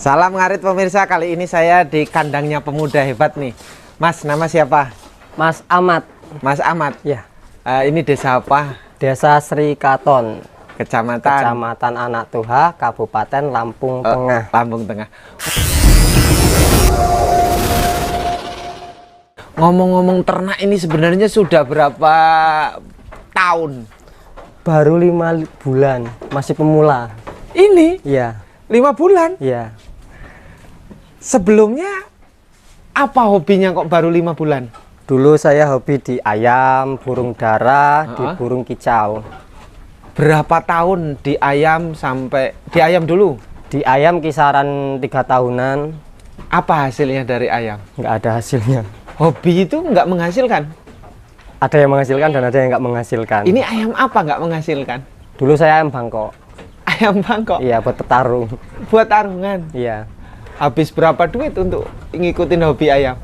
Salam ngarit pemirsa, kali ini saya di kandangnya pemuda hebat nih. Mas, nama siapa? Mas Ahmad. Mas Ahmad? Ya. Ini desa apa? Desa Sri Katon, Kecamatan Anak Tuha, Kabupaten Lampung Tengah. Lampung Tengah. Ngomong-ngomong ternak ini sebenarnya sudah berapa tahun? Baru 5 bulan, masih pemula. Ini? Iya. 5 bulan? Iya. Sebelumnya apa hobinya kok baru 5 bulan? Dulu saya hobi di ayam, burung dara, di burung kicau. Berapa tahun di ayam sampai di ayam dulu? Di ayam kisaran 3 tahunan. Apa hasilnya dari ayam? Nggak ada hasilnya. Hobi itu nggak menghasilkan? Ada yang menghasilkan dan ada yang nggak menghasilkan. Ini ayam apa nggak menghasilkan? Dulu saya ayam Bangkok. Ayam Bangkok? Iya, buat petarung. Buat taruhan? Iya. Habis berapa duit untuk ngikutin hobi ayam?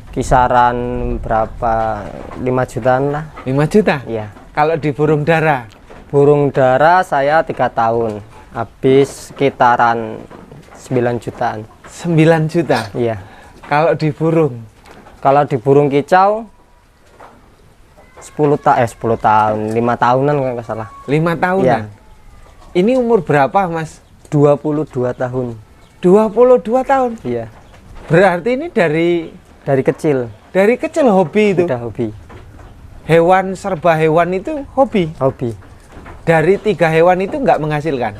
Kisaran berapa? 5 jutaan lah. 5 juta? Iya. Kalau di burung dara? Burung dara saya 3 tahun. Habis sekitaran 9 jutaan. 9 juta? Iya. Kalau di burung? Kalau di burung kicau 10 tahun, 5 tahunan kalau nggak salah. 5 tahunan? Iya. Ini umur berapa, Mas? 22 tahun. 22 tahun? Iya. Berarti ini dari kecil. Dari kecil hobi itu? Udah hobi. Hewan, serba hewan itu hobi? Hobi. Dari 3 hewan itu nggak menghasilkan?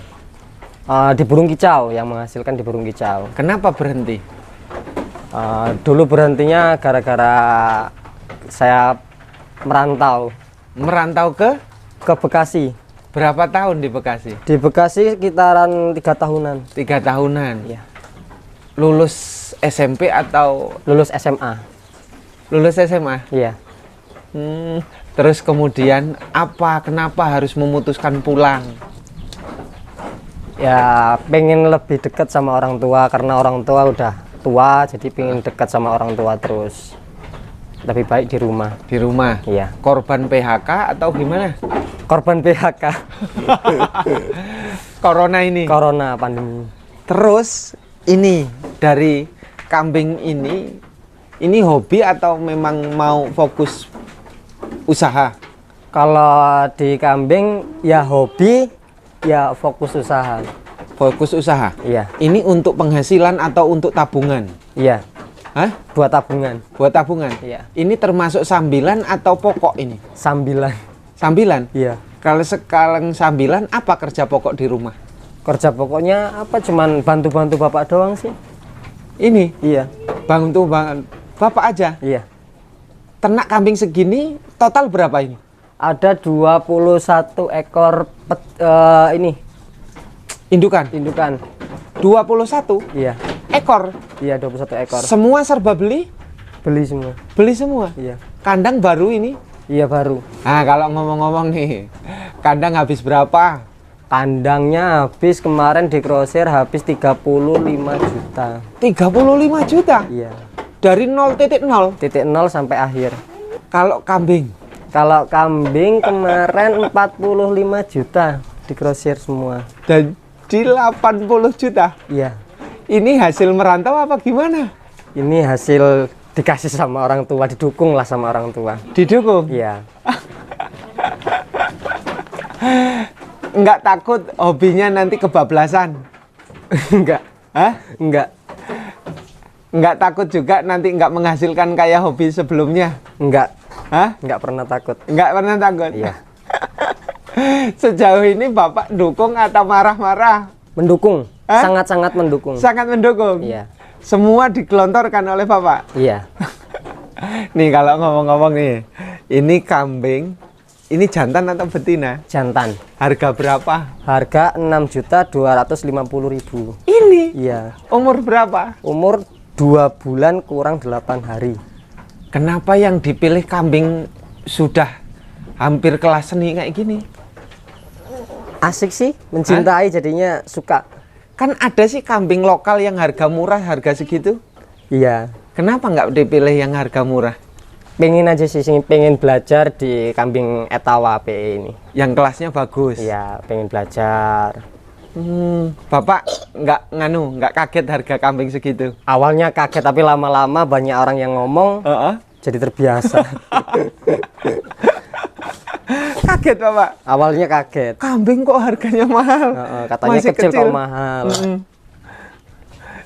Di burung kicau, yang menghasilkan di burung kicau. Kenapa berhenti? Dulu berhentinya gara-gara saya merantau. Merantau Ke Bekasi. berapa tahun di Bekasi? Di Bekasi sekitaran 3 tahunan. 3 tahunan? Iya. Lulus SMP atau Lulus SMA. lulus SMA? Iya. Terus kemudian kenapa harus memutuskan pulang? Ya pengen lebih dekat sama orang tua, karena orang tua udah tua, jadi pengen dekat sama orang tua terus. Lebih baik di rumah. Di rumah? Iya. Korban PHK atau gimana? Korban PHK. Corona ini? Corona, pandemi. Terus ini dari kambing ini hobi atau memang mau fokus usaha? Kalau di kambing ya hobi, ya fokus usaha. Fokus usaha? Iya. Ini untuk penghasilan atau untuk tabungan? Iya. Hah? Buat tabungan. Buat tabungan? Iya. Ini termasuk sambilan atau pokok ini? Sambilan. Sambilan? Iya. Kalau sekarang sambilan, apa kerja pokok di rumah? Kerja pokoknya apa? Cuman bantu-bantu bapak doang sih. Ini? Iya. Bantu bapak aja? Iya. Ternak kambing segini, total berapa ini? Ada 21 ekor Indukan? indukan. 21 Iya. ekor? Iya, 21 ekor. Semua serba beli? Beli semua. Beli semua? Iya. Kandang baru ini? Iya, baru. Nah, kalau ngomong-ngomong nih, kandang habis berapa? Kandangnya habis kemarin di grosir habis 35 juta. 35 juta? Iya. Dari 0.0? Titik 0 sampai akhir. Kalau kambing? Kalau kambing kemarin 45 juta di grosir semua. Dan di 80 juta? Iya. Ini hasil merantau apa gimana? Ini hasil dikasih sama orang tua, didukung lah sama orang tua. Didukung? Iya. Enggak takut hobinya nanti kebablasan? Enggak. Hah? Enggak. Enggak takut juga nanti enggak menghasilkan kayak hobi sebelumnya? Enggak. Hah? Enggak pernah takut. Enggak pernah takut? Iya. Sejauh ini Bapak dukung atau marah-marah? Mendukung. Hah? Sangat-sangat mendukung. Sangat mendukung? Iya. Semua digelontorkan oleh Bapak? Iya. Nih kalau ngomong-ngomong nih, ini kambing, ini jantan atau betina? Jantan. Harga berapa? Harga 6.250.000. Ini? Iya. Umur berapa? Umur 2 bulan kurang 8 hari. Kenapa yang dipilih kambing sudah hampir kelas seni kayak gini? Asik sih, mencintai. Hah? Jadinya suka. Kan ada sih kambing lokal yang harga murah, harga segitu. Iya. Kenapa nggak dipilih yang harga murah? Pengen aja sih, pengen belajar di kambing Etawa PE ini. Yang kelasnya bagus? Iya, pengen belajar. Bapak nggak kaget harga kambing segitu? Awalnya kaget tapi lama-lama banyak orang yang ngomong, jadi terbiasa. Kaget Bapak? Awalnya kaget. Kambing kok harganya mahal? Katanya Masih kecil kok mahal.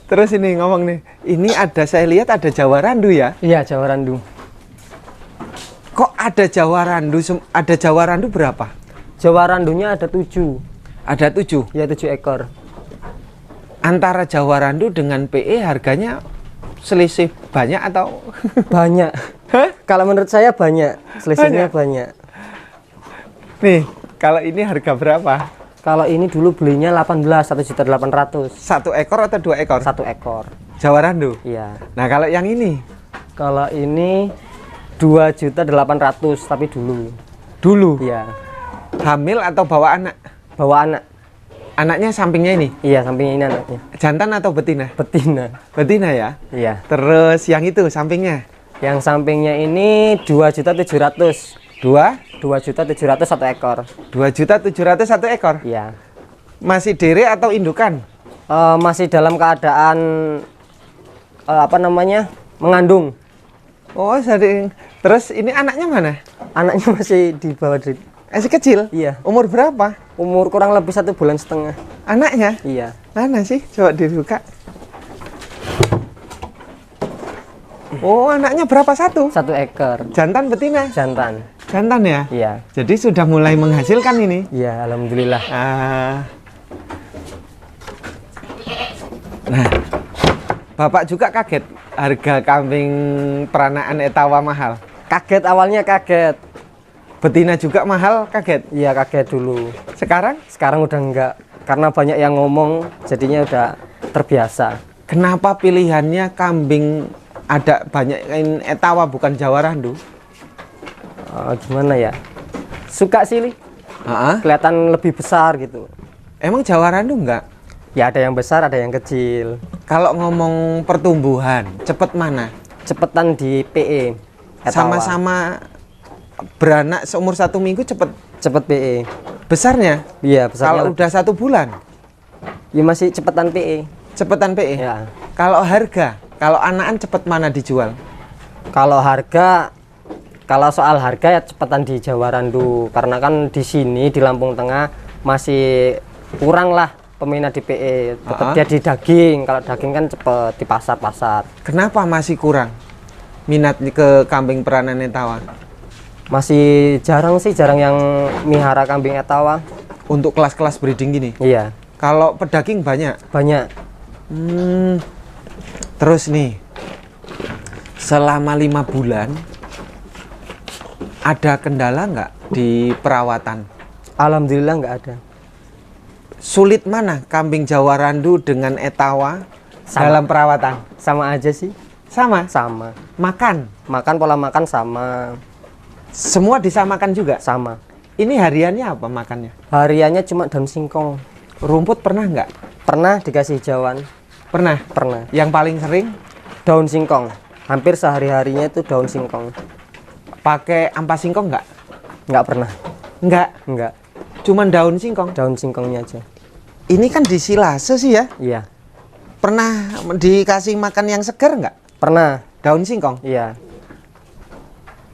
Terus ini ngomong nih, ini saya lihat ada Jawa Randu ya? Iya, Jawa Randu. Kok ada Jawa Randu? Ada Jawa Randu berapa? Jawa Randunya ada 7. Ada 7? Ya, 7 ekor. Antara Jawa Randu dengan PE harganya selisih banyak atau? Banyak. Kalau menurut saya banyak. Selisihnya banyak. Nih, kalau ini harga berapa? Kalau ini dulu belinya 18, 1.800.000. 1 ekor atau 2 ekor? 1 ekor. Jawa Randu? Iya. Nah, kalau yang ini? Kalau ini 2.800.000 tapi dulu. Dulu? Iya. Hamil atau bawa anak? Bawa anak. Anaknya sampingnya ini? Iya, sampingnya ini anaknya. Jantan atau betina? Betina. Betina ya? Iya. Terus yang itu sampingnya? Yang sampingnya ini 2.700.000. 2.700.000 1 ekor. 2.700.000 1 ekor? Iya. Masih dere atau indukan? Masih dalam keadaan mengandung. Oh, sering. Terus ini anaknya mana? Anaknya masih di bawah Masih kecil? Iya. Umur berapa? Umur kurang lebih 1,5 bulan. Anaknya? Iya. Mana sih? Coba dibuka. Oh, anaknya berapa? 1 ekor. Jantan betina? Jantan. Jantan ya? Iya. Jadi sudah mulai menghasilkan ini? Iya, alhamdulillah. Nah, Bapak juga kaget harga kambing peranaan etawa mahal? Kaget, awalnya kaget. Betina juga mahal, kaget? Iya, kaget dulu. Sekarang? Sekarang udah enggak. Karena banyak yang ngomong, jadinya udah terbiasa. Kenapa pilihannya kambing ada banyak etawa bukan Jawa Randu? Gimana ya? Suka sih, Li. Kelihatan lebih besar gitu. Emang Jawa Randu enggak? Ya ada yang besar, ada yang kecil. Kalau ngomong pertumbuhan, cepet mana? Cepetan di PE. Etawa. Sama-sama beranak seumur 1 minggu cepet PE. besarnya? Iya, besarnya. Kalau udah 1 bulan? Ya masih cepetan PE. Cepetan PE? Ya. Kalau harga? Kalau anakan cepet mana dijual? Kalau soal harga ya cepetan di Jawa Randu. Karena kan di sini di Lampung Tengah masih kurang lah peminat di PE. Tetap dia di daging. Kalau daging kan cepet di pasar-pasar. Kenapa masih kurang minat ke kambing peranan etawa? Masih jarang sih, jarang yang mihara kambing etawa. Untuk kelas-kelas breeding gini? Iya. Kalau pedaging banyak? Banyak. Terus nih, selama 5 bulan ada kendala nggak di perawatan? Alhamdulillah nggak ada. Sulit mana kambing Jawa Randu dengan etawa dalam perawatan? Sama aja sih. Sama? Sama. Makan? Pola makan sama. Semua disamakan juga? Sama. Ini hariannya apa makannya? Hariannya cuma daun singkong. Rumput pernah nggak? Pernah dikasih hijauan. Pernah? Pernah. Yang paling sering? Daun singkong. Hampir sehari-harinya itu daun singkong. Pakai ampas singkong nggak? Nggak pernah. Nggak? Nggak. Cuman daun singkong? Daun singkongnya aja. Ini kan disilase sih ya? Iya. Pernah dikasih makan yang segar nggak? Pernah. Daun singkong? Iya.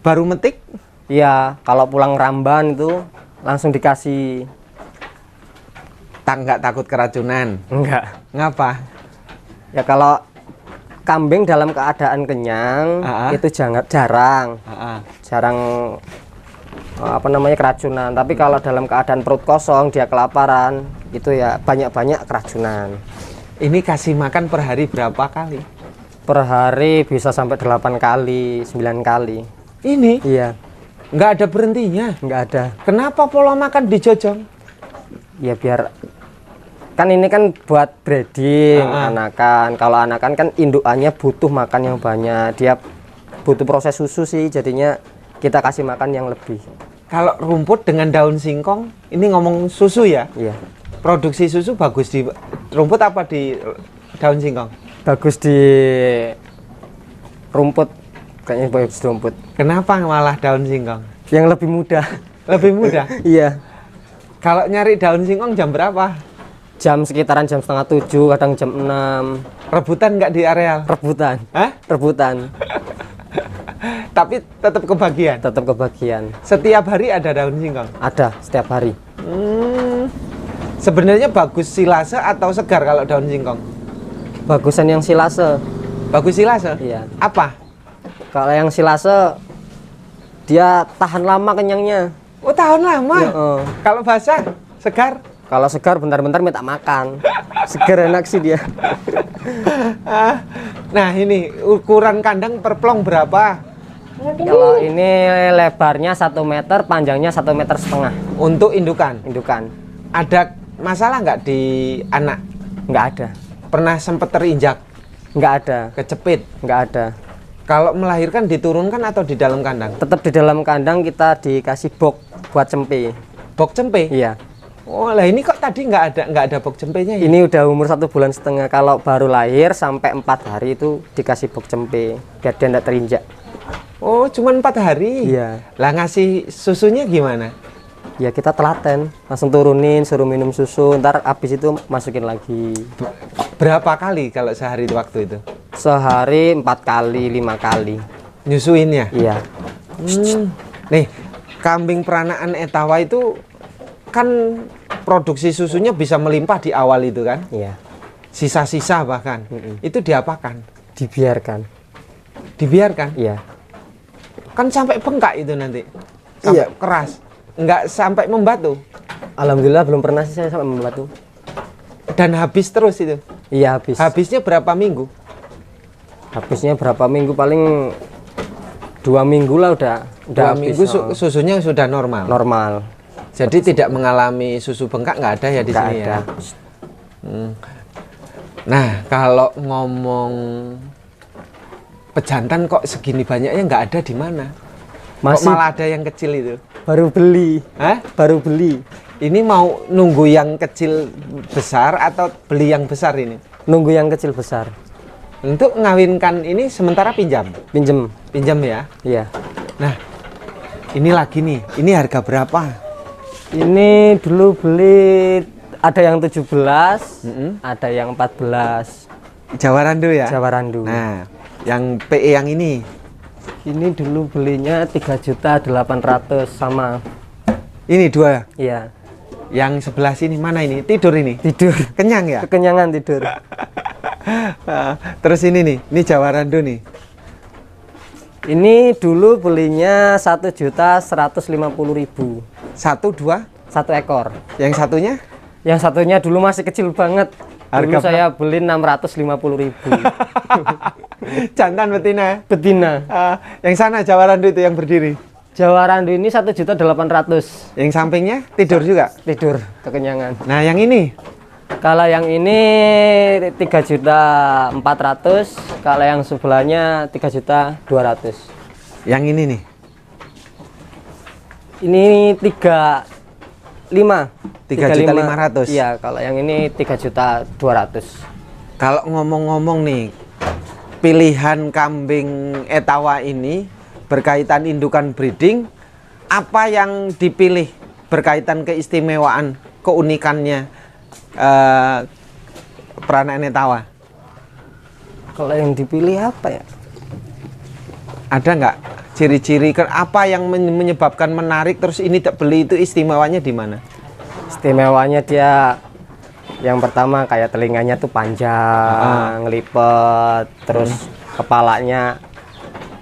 Baru metik? Iya. Kalau pulang Ramban itu langsung dikasih. Nggak takut keracunan? Enggak. Ngapa? Ya kalau kambing dalam keadaan kenyang itu jarang keracunan. Tapi kalau dalam keadaan perut kosong dia kelaparan itu ya banyak keracunan. Ini kasih makan per hari berapa kali? Per hari bisa sampai 8 kali 9 kali. Ini? Iya. Nggak ada berhentinya? Nggak ada. Kenapa pola makan dijojong? Ya biar kan ini kan buat breeding anakan. Kalau anakan kan indukannya butuh makan yang banyak. Dia butuh proses susu sih, jadinya kita kasih makan yang lebih. Kalau rumput dengan daun singkong, ini ngomong susu ya? Iya. Produksi susu bagus di rumput apa di daun singkong? Bagus di rumput, kayaknya bagus di rumput. Kenapa malah daun singkong? Yang lebih mudah. Lebih mudah? Iya. Kalau nyari daun singkong jam berapa? Jam sekitaran jam setengah 7, kadang jam 6. Rebutan nggak di areal? Rebutan. Hah? Rebutan. Tapi tetap kebagian. Tetap kebagian. Setiap hari ada daun singkong. Ada setiap hari. Sebenarnya bagus silase atau segar kalau daun singkong? Bagusan yang silase. Bagus silase? Iya. Apa? Kalau yang silase dia tahan lama kenyangnya. Oh, tahan lama. Ya, Kalau basah, segar. Kalau segar bentar-bentar minta makan. Segar enak sih dia. Nah, ini ukuran kandang per plong berapa? Kalau ini lebarnya 1 meter, panjangnya 1,5 meter. Untuk indukan. Indukan. Ada masalah nggak di anak? Nggak ada. Pernah sempat terinjak, Nggak ada. kecepit? Nggak ada. Kalau melahirkan diturunkan atau di dalam kandang? Tetap di dalam kandang kita dikasih box buat cempe. Bok cempe? Iya. Oh, lah ini kok tadi nggak ada bok cempenya ya? Ini udah umur 1,5 bulan. Kalau baru lahir sampai 4 hari itu dikasih box cempe biar dia nggak terinjak. Oh, cuma 4 hari? Iya. Lah ngasih susunya gimana? Ya kita telaten, langsung turunin, suruh minum susu, ntar habis itu masukin lagi. Berapa kali kalau sehari waktu itu? Sehari 4 kali, 5 kali. Nyusuinnya? Iya. Nih, kambing peranaan etawa itu kan produksi susunya bisa melimpah di awal itu kan? Iya. Sisa-sisa bahkan. Itu diapakan? Dibiarkan. Dibiarkan? Iya. Kan sampai bengkak itu nanti. Sampai keras. Nggak sampai membatu. Alhamdulillah belum pernah sih saya sampai membatu. Dan habis terus itu. Iya habis. Habisnya berapa minggu? Habisnya berapa minggu, paling 2 minggu lah udah 2 habis. minggu susunya sudah normal. Normal. Jadi tidak mengalami susu bengkak, nggak ada ya di Nggak sini ada. ya. Nah, kalau ngomong pejantan kok segini banyaknya nggak ada di mana? Kok Masih malah ada yang kecil itu? baru beli. Hah? Baru beli. Ini mau nunggu yang kecil besar atau beli yang besar ini? Nunggu yang kecil besar. Untuk ngawinkan ini sementara pinjam. Pinjem. Pinjam ya. Iya. Nah, ini lagi nih. Ini harga berapa? Ini dulu beli ada yang 17, ada yang 14. Jawa Randu ya? Jawa Randu. Nah, yang PE yang ini. Ini dulu belinya 3.800.000 sama. Ini 2. Iya. Yang sebelah sini mana ini? Tidur ini? Tidur. Kenyang ya? Kekenyangan tidur. Terus ini nih, ini Jawa Randu nih. Ini dulu belinya 1.150.000. 1, 2. 1 ekor. Yang satunya? Yang satunya dulu masih kecil banget. Dulu Harga saya beli 650.000. Jantan betina. Betina. Yang sana Jawa Randu itu yang berdiri. Jawa Randu ini 1.800.000. Yang sampingnya tidur juga. Tidur kekenyangan. Nah, yang ini Kalau yang ini 3.400.000, kalau yang sebelahnya 3.200.000. yang ini nih. Ini 3.500.000. 3.500.000. Iya, kalau yang ini 3.200.000. Kalau ngomong-ngomong nih, pilihan kambing etawa ini berkaitan indukan breeding, apa yang dipilih berkaitan keistimewaan, keunikannya peranaan etawa? Kalau yang dipilih apa ya? Ada nggak ciri-ciri apa yang menyebabkan menarik terus ini tak beli, itu istimewanya di mana? Istimewanya dia yang pertama kayak telinganya tuh panjang, ngelipet, terus kepalanya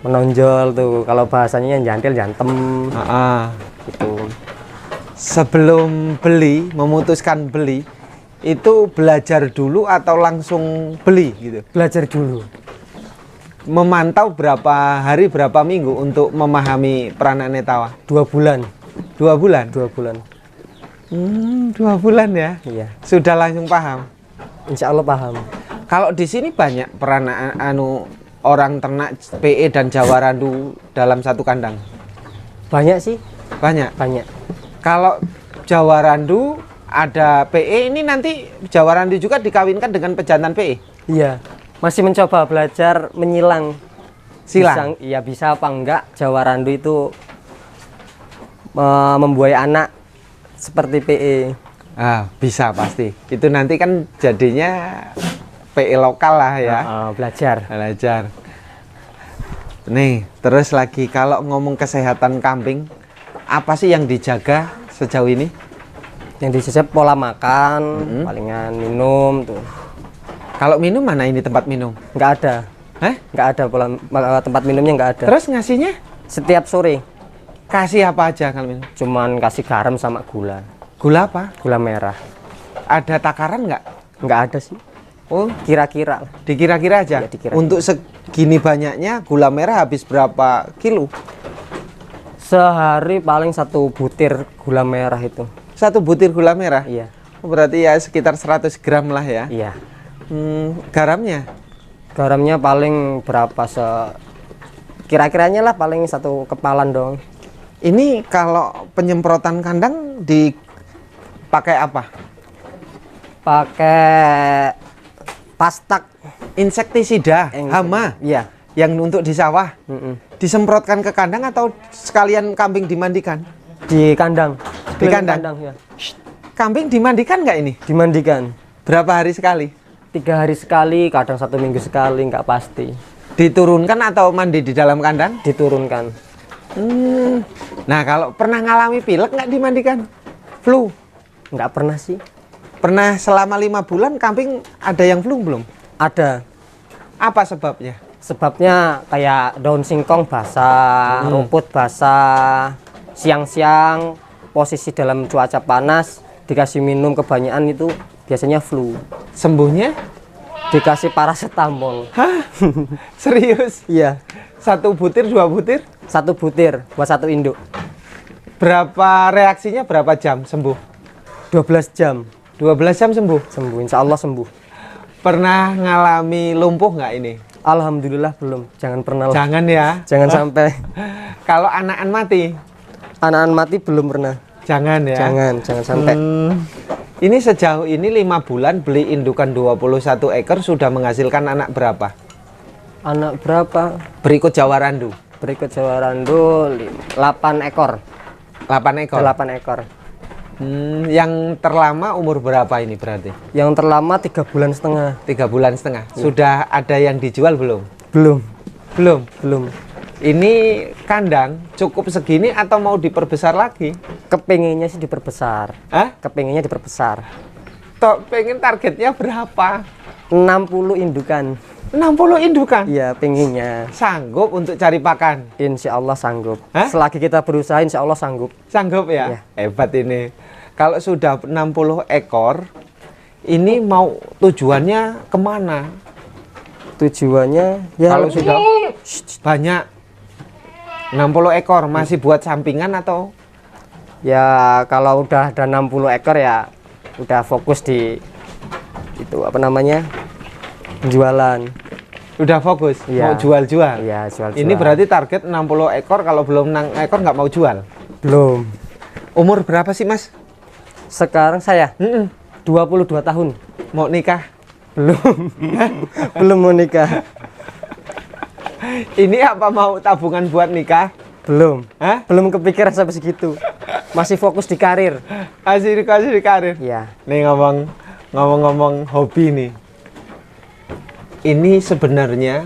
menonjol tuh. Kalau bahasanya jantil jantem gitu. Sebelum beli, memutuskan beli, itu belajar dulu atau langsung beli gitu? Belajar dulu. Memantau berapa hari, berapa minggu untuk memahami peranaan etawa? 2 bulan. 2 bulan? 2 bulan. 2 bulan ya? Iya. Sudah langsung paham? Insya Allah paham. Kalau di sini banyak peranaan orang ternak PE dan Jawa Randu dalam satu kandang? Banyak sih. Banyak? Banyak. Kalau Jawa Randu ada PE, ini nanti Jawa Randu juga dikawinkan dengan pejantan PE? Iya. Masih mencoba belajar menyilang. Silang? Iya, bisa apa enggak Jawa Randu itu membuai anak seperti PE. Bisa pasti. Itu nanti kan jadinya PE lokal lah ya. Belajar. Nih, terus lagi kalau ngomong kesehatan kambing, apa sih yang dijaga sejauh ini? Yang dijaga pola makan, palingan minum tuh. Kalau minum mana ini tempat minum? Nggak ada. Nggak ada tempat minumnya, nggak ada. Terus ngasihnya? Setiap sore. Kasih apa aja kalau minum? Cuman kasih garam sama gula. Gula apa? Gula merah. Ada takaran nggak? Nggak ada sih. Oh, Kira-kira. dikira-kira aja. Ya, dikira-kira. Untuk segini banyaknya gula merah habis berapa kilo? Sehari paling 1 butir gula merah itu. 1 butir gula merah? Iya. Oh, berarti ya sekitar 100 gram lah ya. Iya. Garamnya? Garamnya paling berapa kira-kiranya lah paling 1 kepalan dong. Ini kalau penyemprotan kandang dipakai apa? Pakai pastak Insektisida, hama. Iya. Yang untuk di sawah. Disemprotkan ke kandang atau sekalian kambing dimandikan? Di kandang. Di kandang? Ya. Kambing dimandikan nggak ini? Dimandikan. Berapa hari sekali? 3 hari sekali, kadang 1 minggu sekali, nggak pasti. Diturunkan atau mandi di dalam kandang? Diturunkan. Nah, kalau pernah ngalami pilek nggak dimandikan? Flu? Nggak pernah sih. Pernah selama 5 bulan kambing ada yang flu belum? Ada. Apa sebabnya? Sebabnya kayak daun singkong basah, rumput basah, siang-siang posisi dalam cuaca panas, dikasih minum kebanyakan itu biasanya flu. Sembuhnya? Dikasih paracetamol. Hah? Serius? Iya. 1 butir, 2 butir? 1 butir buat 1 induk. Berapa reaksinya berapa jam sembuh? 12 jam. 12 jam sembuh? Sembuh, insya Allah sembuh. Pernah ngalami lumpuh nggak ini? Alhamdulillah belum. Jangan pernah lah. Jangan ya. Jangan sampai. Kalau anakan mati? Anakan mati belum pernah. Jangan ya. Jangan sampai. Ini sejauh ini 5 bulan beli indukan 21 ekor sudah menghasilkan anak berapa? Anak berapa? Berikut Jawa Randu. Berikut Jawa Randu 8 ekor. 8 ekor? 8 ekor. Yang terlama umur berapa ini berarti? Yang terlama 3 bulan setengah. 3 bulan setengah. Sudah ada yang dijual belum? Belum. Belum. Ini kandang cukup segini atau mau diperbesar lagi? Kepengennya sih diperbesar. Hah? Kepengennya diperbesar. Tok pengen targetnya berapa? 60 indukan. 60 indukan? Iya, pengennya. Sanggup untuk cari pakan? Insya Allah sanggup. Hah? Selagi kita berusaha, insya Allah sanggup. Sanggup ya? Iya. Hebat ini. Kalau sudah 60 ekor, ini mau tujuannya kemana? Tujuannya ya Kalau sudah banyak 60 ekor masih buat sampingan atau? ya kalau udah ada 60 ekor ya udah fokus di itu apa namanya? Penjualan. Udah fokus Iya. mau jual-jual. Iya, jual-jual. Ini berarti target 60 ekor, kalau belum 6 ekor nggak mau jual. belum. Umur berapa sih, Mas? Sekarang saya 22 tahun. Mau nikah? Belum. Belum mau nikah. Ini apa mau tabungan buat nikah? Belum. Hah? Belum kepikiran sampai segitu. Masih fokus di karir. Kasih di karir. Iya. Nih ngomong-ngomong hobi nih. Ini sebenarnya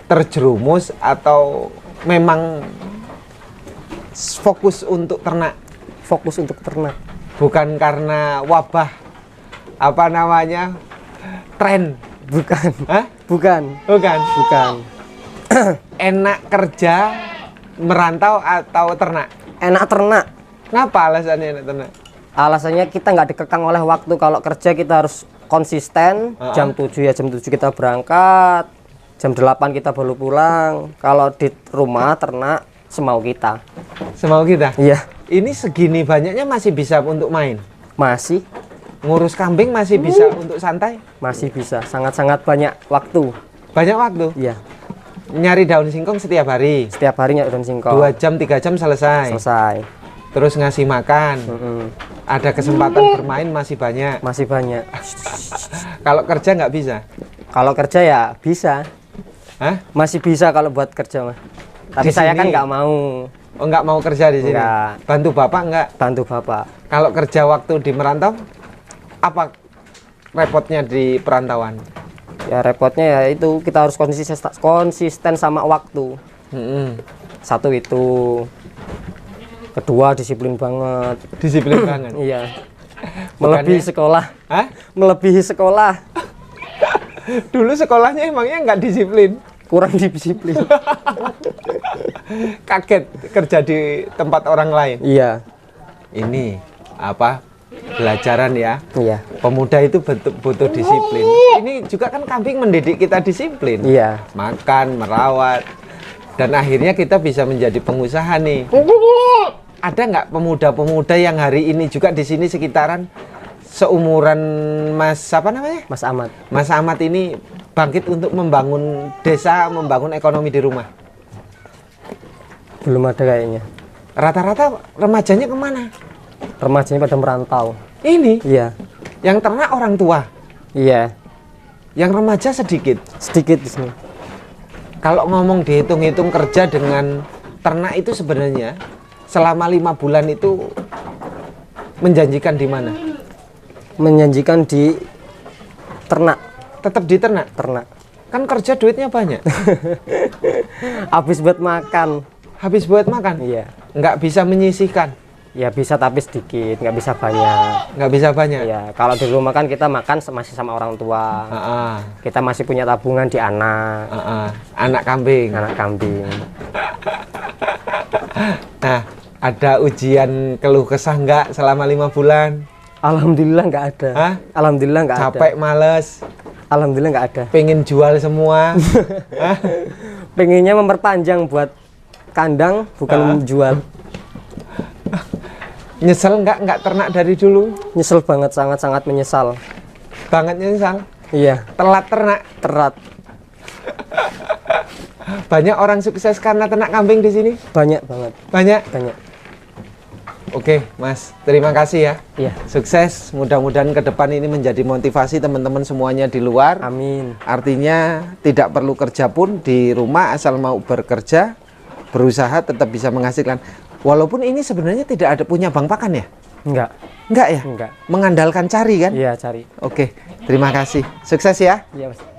terjerumus atau memang fokus untuk ternak? Fokus untuk ternak. Bukan karena wabah apa namanya tren? Bukan. Hah? Bukan. Bukan. Bukan. Enak kerja merantau atau ternak? Enak ternak. Kenapa alasannya enak ternak? Alasannya kita nggak dikekang oleh waktu. Kalau kerja kita harus konsisten. Jam 7 ya jam 7 kita berangkat. Jam 8 kita baru pulang. Kalau di rumah ternak semau kita. Semau kita? Iya. Ini segini banyaknya masih bisa untuk main? Masih. Ngurus kambing masih bisa untuk santai? Masih bisa. Sangat-sangat banyak waktu. Banyak waktu? Iya. Nyari daun singkong setiap hari? Setiap harinya daun singkong. 2 jam, 3 jam selesai? Selesai. Terus ngasih makan? Ada kesempatan bermain masih banyak? Masih banyak. Kalau kerja nggak bisa? Kalau kerja ya bisa. Hah? Masih bisa kalau buat kerja mah. Tapi Di saya sini? kan nggak mau. Oh, nggak mau kerja di sini? Nggak. Bantu bapak nggak? Bantu bapak. Kalau kerja waktu di merantau, apa repotnya di perantauan? Ya repotnya ya itu kita harus konsisten sama waktu. Satu itu, kedua disiplin banget. Disiplin banget. Iya. Melebihi sekolah. Hah? Melebihi sekolah. Dulu sekolahnya emangnya nggak disiplin? Kurang disiplin. Kaget kerja di tempat orang lain. Iya. Ini apa? Pelajaran ya. Iya. Pemuda itu butuh disiplin. Ini juga kan kambing mendidik kita disiplin. Iya. Makan, merawat, dan akhirnya kita bisa menjadi pengusaha nih. Ada nggak pemuda-pemuda yang hari ini juga di sini sekitaran seumuran Mas apa namanya? Mas Ahmad. Mas Ahmad ini bangkit untuk membangun desa, membangun ekonomi di rumah? Belum ada kayaknya. Rata-rata remajanya kemana? Remajanya pada merantau. Ini Iya. yang ternak orang tua, Iya. yang remaja sedikit. Sedikit di sini. Kalau ngomong dihitung-hitung kerja dengan ternak itu sebenarnya selama 5 bulan itu menjanjikan di mana? Menjanjikan di ternak. Tetap di ternak. Ternak. Kan kerja duitnya banyak. Habis buat makan. Habis buat makan. Iya. Nggak bisa menyisihkan. Ya bisa tapi sedikit, nggak bisa banyak. Nggak bisa banyak. Ya kalau di rumah kan kita makan masih sama orang tua. Kita masih punya tabungan di anak. Anak kambing. Anak kambing. Nah, ada ujian keluh kesah nggak selama 5 bulan? Alhamdulillah nggak ada. Hah? Alhamdulillah nggak ada. Capek, males, Alhamdulillah nggak ada. pengen jual semua. Hah? Pengennya memperpanjang buat kandang, bukan menjual. Nyesel nggak ternak dari dulu? Nyesel banget, sangat-sangat menyesal. Banget nyesal. Iya, Telat ternak. terat. Banyak orang sukses karena ternak kambing di sini. Banyak banget, Banyak. banyak. Oke, Mas. Terima kasih ya. Iya. Sukses. Mudah-mudahan ke depan ini menjadi motivasi teman-teman semuanya di luar. Amin. Artinya tidak perlu kerja pun di rumah, asal mau bekerja, berusaha tetap bisa menghasilkan. Walaupun ini sebenarnya tidak ada punya bank pakan ya? Enggak. Enggak ya? Enggak. Mengandalkan cari kan? Iya, cari. Oke, terima kasih. Sukses ya. Iya, Mas.